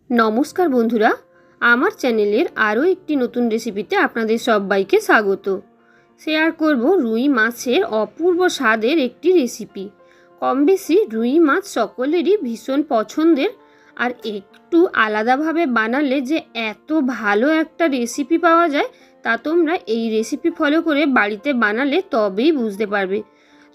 নমস্কার বন্ধুরা, আমার চ্যানেলের আরও একটি নতুন রেসিপিতে আপনাদের সবাইকে স্বাগত। শেয়ার করব রুই মাছের অপূর্ব স্বাদের একটি রেসিপি। কম বেশি রুই মাছ সকলেরই ভীষণ পছন্দের, আর একটু আলাদাভাবে বানালে যে এত ভালো একটা রেসিপি পাওয়া যায় তা তোমরা এই রেসিপি ফলো করে বাড়িতে বানালে তবেই বুঝতে পারবে।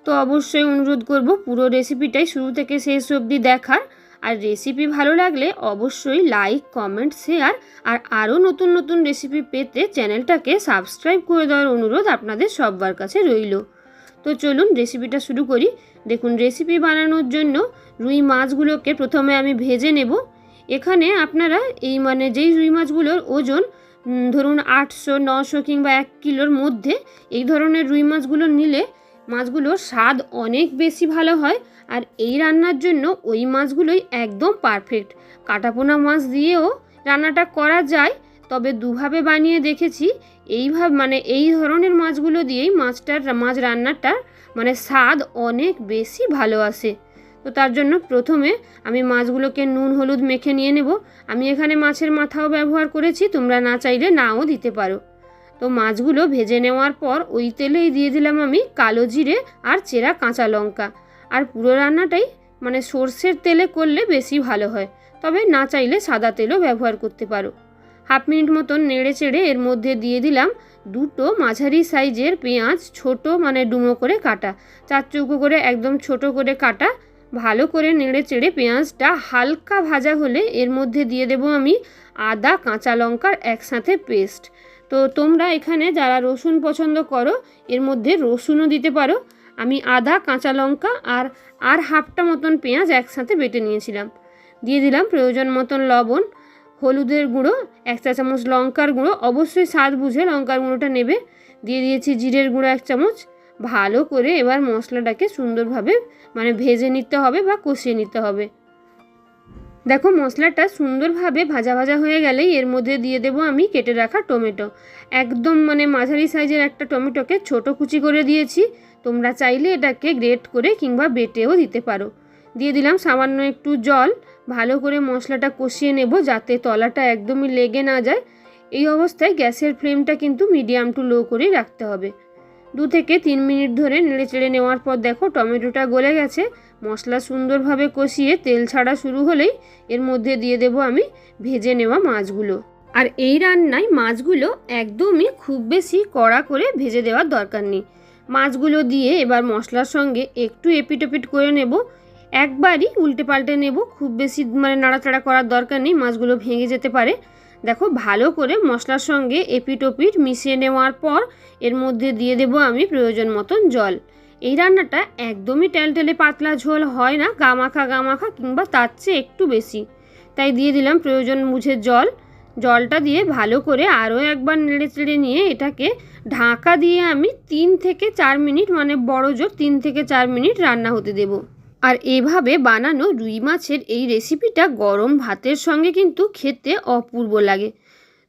তো অবশ্যই অনুরোধ করব পুরো রেসিপিটাই শুরু থেকে শেষ অবধি দেখার। আর রেসিপি ভালো লাগলে অবশ্যই লাইক, কমেন্ট, শেয়ার আর আরও নতুন নতুন রেসিপি পেতে চ্যানেলটাকে সাবস্ক্রাইব করে দেওয়ার অনুরোধ আপনাদের সবার কাছে রইল। তো চলুন রেসিপিটা শুরু করি। দেখুন, রেসিপি বানানোর জন্য রুই মাছগুলোকে প্রথমে আমি ভেজে নেব। এখানে আপনারা যেই রুই মাছগুলোর ওজন ধরুন 800, 900 কিংবা 1 কিলোর মধ্যে, এই ধরনের রুই মাছগুলো নিলে মাছগুলোর স্বাদ অনেক বেশি ভালো হয়। আর এই রান্নার জন্য ওই মাছগুলোই একদম পারফেক্ট। কাটাপোনা মাছ দিয়েও রান্নাটা করা যায়, তবে দুভাবে বানিয়ে দেখেছি। এই ধরনের মাছগুলো দিয়েই মাছ রান্নাটার স্বাদ অনেক বেশি ভালো আসে। তো তার জন্য প্রথমে আমি মাছগুলোকে নুন হলুদ মেখে নিয়ে নেব। আমি এখানে মাছের মাথাও ব্যবহার করেছি, তোমরা না চাইলে নাও দিতে পারো। তো মাছগুলো ভেজে নেওয়ার পর ওই তেলেই দিয়ে দিলাম আমি কালো জিরে আর চেরা কাঁচা লঙ্কা। আর পুরো রান্নাটাই সর্ষের তেলে করলে বেশি ভালো হয়, তবে না চাইলে সাদা তেলও ব্যবহার করতে পারো। হাফ মিনিট মতন নেড়ে চেড়ে এর মধ্যে দিয়ে দিলাম দুটো মাঝারি সাইজের পেঁয়াজ, ছোট ডুমো করে কাটা, 4 চৌকো করে একদম ছোট করে কাটা। ভালো করে নেড়ে চেড়ে পেঁয়াজটা হালকা ভাজা হলে এর মধ্যে দিয়ে দেব আমি আদা কাঁচা লঙ্কার একসাথে পেস্ট। তো তোমরা এখানে যারা রসুন পছন্দ করো এর মধ্যে রসুনও দিতে পারো। আমি আদা কাঁচা লঙ্কা আর হাফটা মতন পেঁয়াজ একসাথে বেটে নিয়েছিলাম। দিয়ে দিলাম প্রয়োজন মতন লবণ, হলুদের গুঁড়ো 1 চা চামচ, লঙ্কার গুঁড়ো অবশ্যই স্বাদ বুঝে লঙ্কার গুঁড়োটা নেবে। দিয়ে দিয়েছি জিরের গুঁড়ো 1 চামচ। ভালো করে এবার মশলাটাকে সুন্দরভাবে ভেজে নিতে হবে বা কষিয়ে নিতে হবে। দেখো, মশলাটা সুন্দরভাবে ভাজা ভাজা হয়ে গেলেই এর মধ্যে দিয়ে দেব আমি কেটে রাখা টমেটো। একদম মাঝারি সাইজের একটা টমেটোকে ছোট কুচি করে দিয়েছি। তোমরা চাইলে এটাকে গ্রেট করে কিংবা বেটেও দিতে পারো। দিয়ে দিলাম সামান্য একটু জল। ভালো করে মশলাটা কষিয়ে নেব যাতে তলাটা একদমই লেগে না যায়। এই অবস্থায় গ্যাসের ফ্লেমটা কিন্তু মিডিয়াম টু লো করেই রাখতে হবে। 2 থেকে 3 মিনিট ধরে নেড়ে চেড়ে নেওয়ার পর দেখো টমেটোটা গলে গেছে। মশলা সুন্দরভাবে কষিয়ে তেল ছাড়া শুরু হলেই এর মধ্যে দিয়ে দেব আমি ভেজে নেওয়া মাছগুলো। আর এই রান্নায় মাছগুলো একদমই খুব বেশি কড়া করে ভেজে দেওয়ার দরকার নেই। মাছগুলো দিয়ে এবার মশলার সঙ্গে একটু এপিটোপিট করে নেব, একবারই উল্টে পাল্টে নেব। খুব বেশি নাড়াচাড়া করার দরকার নেই, মাছগুলো ভেঙে যেতে পারে। দেখো, ভালো করে মশলার সঙ্গে এপিটোপিট মিশিয়ে নেওয়ার পর এর মধ্যে দিয়ে দেব আমি প্রয়োজন মতন জল। এই রান্নাটা একদমই টেলটেলে পাতলা ঝোল হয় না, গামাখা কিংবা তার চেয়ে একটু বেশি। তাই দিয়ে দিলাম প্রয়োজন বুঝে জল। জলটা দিয়ে ভালো করে আরও একবার নেড়ে চেড়ে নিয়ে এটাকে ঢাকা দিয়ে আমি 3 থেকে 4 মিনিট বড় জোর 3 থেকে 4 মিনিট রান্না হতে দেব। আর এভাবে বানানো রুই মাছের এই রেসিপিটা গরম ভাতের সঙ্গে কিন্তু খেতে অপূর্ব লাগে।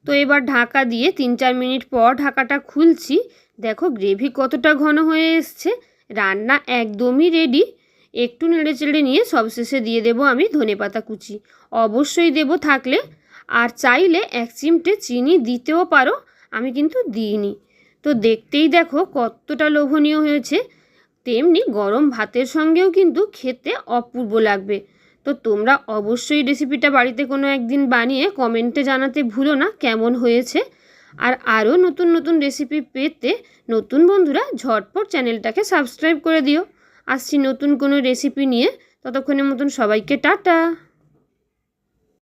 তো এবার ঢাকা দিয়ে 3-4 মিনিট পর ঢাকাটা খুলছি। দেখো গ্রেভি কতটা ঘন হয়ে এসছে। রান্না একদমই রেডি। একটু নেড়ে চেড়ে নিয়ে সবশেষে দিয়ে দেব আমি ধনেপাতা কুচি, অবশ্যই দেব থাকলে। আর চাইলে 1 চিমটে চিনি দিতেও পারো, আমি কিন্তু দিইনি। তো দেখতেই দেখো কতটা লোভনীয় হয়েছে। তেমনি গরম ভাতের সঙ্গেও কিন্তু খেতে অপূর্ব লাগবে। তো তোমরা অবশ্যই রেসিপিটা বাড়িতে কোনো একদিন বানিয়ে কমেন্টে জানাতে ভুলো না কেমন হয়েছে। আর আরও নতুন নতুন রেসিপি পেতে নতুন বন্ধুরা ঝটপট চ্যানেলটাকে সাবস্ক্রাইব করে দিও। আসছি নতুন কোনো রেসিপি নিয়ে। ততক্ষণের মতন সবাইকে টাটা।